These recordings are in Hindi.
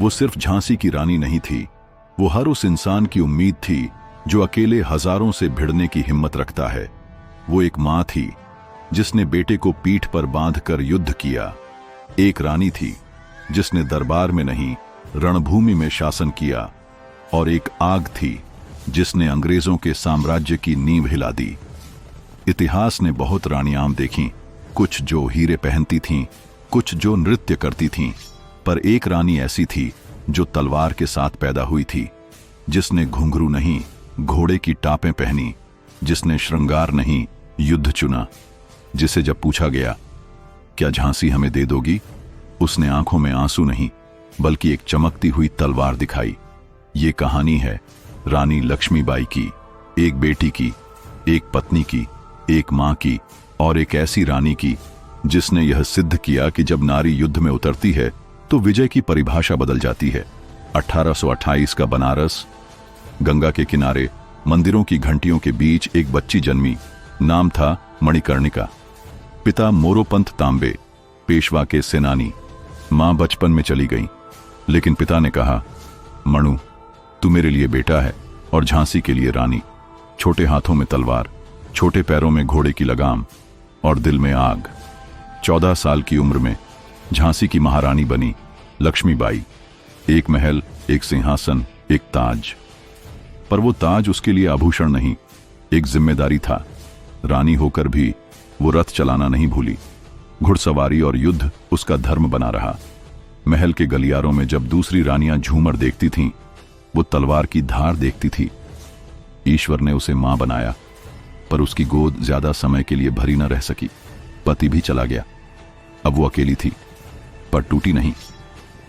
वो सिर्फ झांसी की रानी नहीं थी, वो हर उस इंसान की उम्मीद थी जो अकेले हजारों से भिड़ने की हिम्मत रखता है। वो एक मां थी जिसने बेटे को पीठ पर बांधकर युद्ध किया। एक रानी थी जिसने दरबार में नहीं, रणभूमि में शासन किया। और एक आग थी जिसने अंग्रेजों के साम्राज्य की नींव हिला दी। इतिहास ने बहुत रानियां देखीं, कुछ जो हीरे पहनती थीं, कुछ जो नृत्य करती थीं, पर एक रानी ऐसी थी जो तलवार के साथ पैदा हुई थी, जिसने घुंघरू नहीं, घोड़े की टापें पहनी, जिसने श्रृंगार नहीं, युद्ध चुना। जिसे जब पूछा गया, क्या झांसी हमें दे दोगी, उसने आंखों में आंसू नहीं बल्कि एक चमकती हुई तलवार दिखाई। ये कहानी है रानी लक्ष्मीबाई की, एक बेटी की, एक पत्नी की, एक मां की और एक ऐसी रानी की जिसने यह सिद्ध किया कि जब नारी युद्ध में उतरती है तो विजय की परिभाषा बदल जाती है। 1828 का बनारस, गंगा के किनारे मंदिरों की घंटियों के बीच एक बच्ची जन्मी। नाम था मणिकर्णिका। पिता मोरोपंत तांबे, पेशवा के सेनानी। मां बचपन में चली गई, लेकिन पिता ने कहा, मणु, तू मेरे लिए बेटा है और झांसी के लिए रानी। छोटे हाथों में तलवार, छोटे पैरों में घोड़े की लगाम और दिल में आग। 14 साल की उम्र में झांसी की महारानी बनी लक्ष्मीबाई। एक महल, एक सिंहासन, एक ताज। पर वो ताज उसके लिए आभूषण नहीं, एक जिम्मेदारी था। रानी होकर भी वो रथ चलाना नहीं भूली। घुड़सवारी और युद्ध उसका धर्म बना रहा। महल के गलियारों में जब दूसरी रानियां झूमर देखती थीं, वो तलवार की धार देखती थी। ईश्वर ने उसे मां बनाया, पर उसकी गोद ज्यादा समय के लिए भरी न रह सकी। पति भी चला गया। अब वो अकेली थी, पर टूटी नहीं।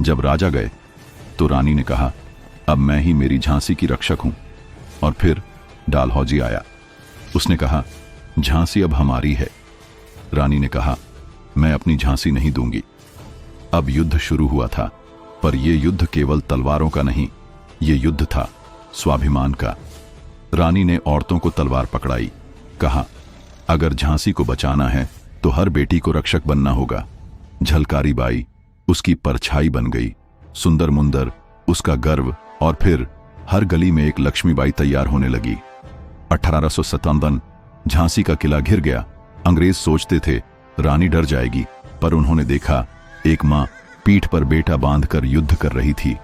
जब राजा गए तो रानी ने कहा, अब मैं ही मेरी झांसी की रक्षक हूं। और फिर डालहौजी आया। उसने कहा, झांसी अब हमारी है। रानी ने कहा, मैं अपनी झांसी नहीं दूंगी। अब युद्ध शुरू हुआ था, पर यह युद्ध केवल तलवारों का नहीं, ये युद्ध था स्वाभिमान का। रानी ने औरतों को तलवार पकड़ाई। कहा, अगर झांसी को बचाना है तो हर बेटी को रक्षक बनना होगा। झलकारी बाई उसकी परछाई बन गई, सुंदर मुंदर उसका गर्व। और फिर हर गली में एक लक्ष्मीबाई तैयार होने लगी। 1857 झांसी का किला घिर गया। अंग्रेज सोचते थे रानी डर जाएगी, पर उन्होंने देखा एक मां पीठ पर बेटा बांधकर युद्ध कर रही थी।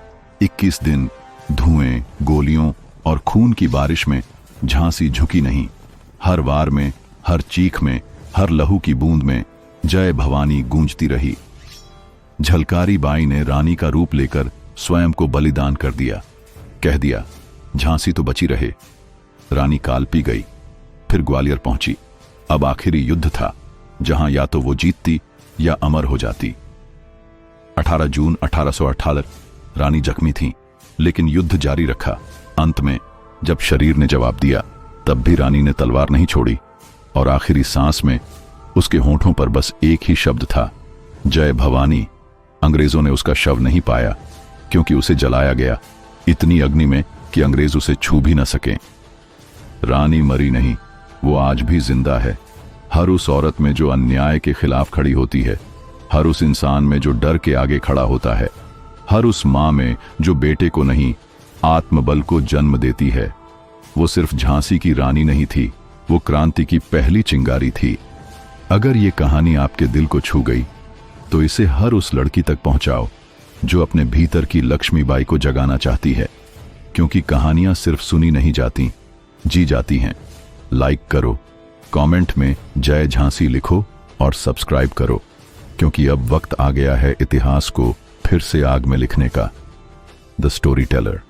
21 दिन धुएं, गोलियों और खून की बारिश में झांसी झुकी नहीं। हर वार में, हर चीख में, हर लहू की बूंद में जय भवानी गूंजती रही। झलकारी बाई ने रानी का रूप लेकर स्वयं को बलिदान कर दिया। कह दिया, झांसी तो बची रहे। रानी कालपी गई, फिर ग्वालियर पहुंची। अब आखिरी युद्ध था, जहां या तो वो जीतती या अमर हो जाती। 18 जून 1818 रानी जख्मी थी, लेकिन युद्ध जारी रखा। अंत में जब शरीर ने जवाब दिया, तब भी रानी ने तलवार नहीं छोड़ी। और आखिरी सांस में उसके होंठों पर बस एक ही शब्द था, जय भवानी। अंग्रेजों ने उसका शव नहीं पाया, क्योंकि उसे जलाया गया इतनी अग्नि में कि अंग्रेज उसे छू भी न सके। रानी मरी नहीं, वो आज भी जिंदा है। हर उस औरत में जो अन्याय के खिलाफ खड़ी होती है, हर उस इंसान में जो डर के आगे खड़ा होता है, हर उस मां में जो बेटे को नहीं, आत्मबल को जन्म देती है। वो सिर्फ झांसी की रानी नहीं थी, वो क्रांति की पहली चिंगारी थी। अगर ये कहानी आपके दिल को छू गई, तो इसे हर उस लड़की तक पहुंचाओ जो अपने भीतर की लक्ष्मीबाई को जगाना चाहती है, क्योंकि कहानियां सिर्फ सुनी नहीं जाती, जी जाती हैं। लाइक करो, कमेंट में जय झांसी लिखो और सब्सक्राइब करो, क्योंकि अब वक्त आ गया है इतिहास को फिर से आग में लिखने का। The story teller.